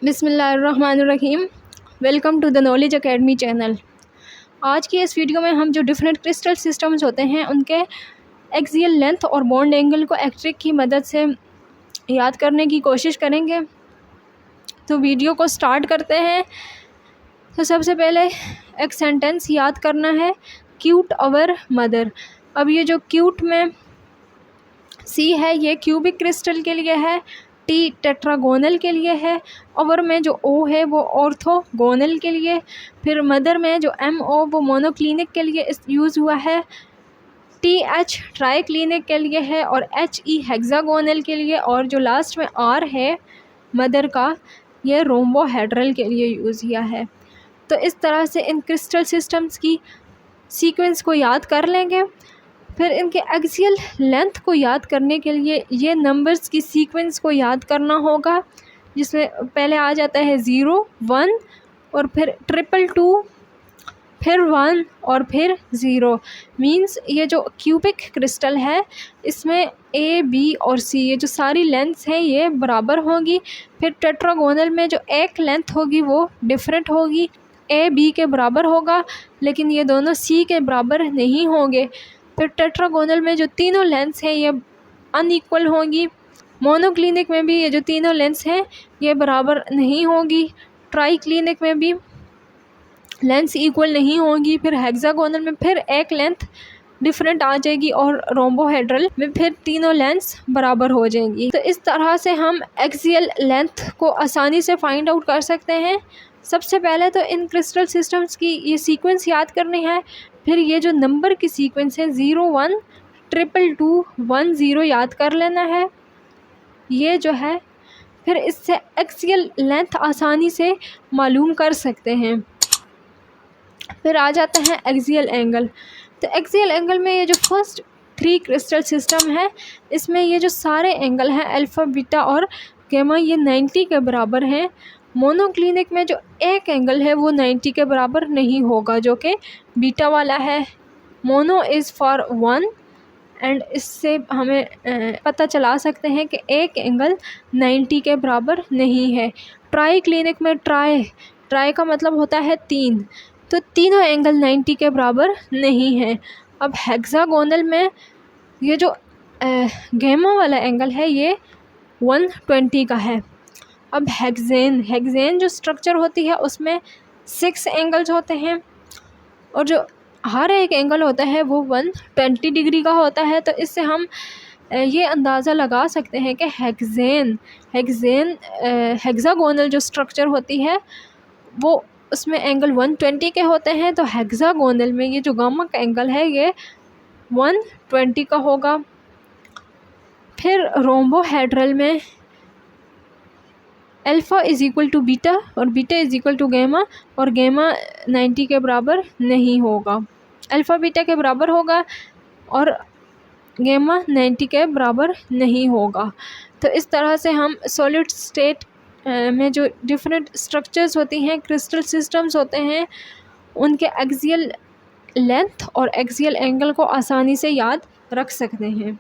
बिस्मिल्लाहिर्रहमानिर्रहीम। Welcome to the knowledge academy channel. आज की इस वीडियो में हम जो डिफरेंट क्रिस्टल सिस्टम्स होते हैं उनके एक्सियल लेंथ और बॉन्ड एंगल को एक्ट्रिक की मदद से याद करने की कोशिश करेंगे। तो वीडियो को स्टार्ट करते हैं। तो सबसे पहले एक सेंटेंस याद करना है, क्यूट अवर मदर। अब ये जो क्यूट में सी है ये क्यूबिक क्रिस्टल के लिए है, टी टेट्रागोनल के लिए है, ओवर में जो ओ है वो ऑर्थोगोनल के लिए, फिर मदर में जो एम ओ वो मोनोक्लिनिक के लिए यूज़ हुआ है, टी एच ट्राइक्लिनिक के लिए है और एच ई हेक्सागोनल के लिए, और जो लास्ट में आर है मदर का ये रोम्बोहेड्रल के लिए यूज़ किया है। तो इस तरह से इन क्रिस्टल सिस्टम्स की सीक्वेंस को याद कर लेंगे। फिर इनके एक्सियल लेंथ को याद करने के लिए ये नंबर्स की सीक्वेंस को याद करना होगा, जिसमें पहले आ जाता है 0, 1 और फिर 222, फिर 1 और फिर 0। मींस ये जो क्यूबिक क्रिस्टल है इसमें ए, बी और सी ये जो सारी लेंथ्स हैं ये बराबर होंगी। फिर टेट्रागोनल में जो एक लेंथ होगी वो डिफरेंट होगी, ए बी के बराबर होगा लेकिन ये दोनों सी के बराबर नहीं होंगे। फिर टेट्रागोनल में जो तीनों लेंथ्स हैं ये अनइक्वल होंगी। मोनोक्लिनिक में भी ये जो तीनों लेंथ्स हैं ये बराबर नहीं होंगी। ट्राइक्लिनिक में भी लेंथ्स इक्वल नहीं होंगी। फिर हेक्सागोनल में फिर एक लेंथ डिफरेंट आ जाएगी और रोम्बोहेड्रल में फिर तीनों लेंथ्स बराबर हो जाएंगी। तो इस तरह से हम एक्सियल लेंथ को आसानी से फाइंड आउट कर सकते हैं। सबसे पहले तो इन क्रिस्टल सिस्टम्स की ये सीक्वेंस याद करनी है। फिर ये जो नंबर की सीक्वेंस है 0, 1, 222, 1, 0 याद कर लेना है ये जो है। फिर इससे एक्सियल लेंथ आसानी से मालूम कर सकते हैं। फिर आ जाता है एक्सियल एंगल। तो एक्सियल एंगल में ये जो फर्स्ट 3 क्रिस्टल सिस्टम है इसमें ये जो सारे एंगल हैं अल्फ़ा, बीटा और गामा ये 90 के बराबर हैं। मोनोक्लिनिक में जो एक एंगल है वो 90 के बराबर नहीं होगा जो कि बीटा वाला है। मोनो इज़ फॉर 1 एंड इससे हमें पता चला सकते हैं कि एक एंगल 90 के बराबर नहीं है। ट्राइक्लिनिक में ट्राई का मतलब होता है 3, तो तीनों एंगल 90 के बराबर नहीं है। अब हेक्सागोनल में ये जो गामा वाला एंगल है ये 120 का है। अब हेक्सेन जो स्ट्रक्चर होती है उसमें 6 एंगल्स होते हैं और जो हर एक एंगल होता है वो 120 डिग्री का होता है। तो इससे हम ये अंदाज़ा लगा सकते हैं कि हेक्सागोनल जो स्ट्रक्चर होती है वो उसमें एंगल 120 के होते हैं। तो हेक्सागोनल में ये जो गामा का एंगल है ये 120 का होगा। फिर रोम्बोहेड्रल में alpha is equal to beta और beta is equal to gamma और गामा 90 के बराबर नहीं होगा। अल्फ़ा बीटा के बराबर होगा और गामा 90 के बराबर नहीं होगा। तो इस तरह से हम सॉलिड स्टेट में जो डिफरेंट स्ट्रक्चर्स होती हैं, क्रिस्टल सिस्टम्स होते हैं, उनके एक्सियल लेंथ और एक्सियल एंगल को आसानी से याद रख सकते हैं।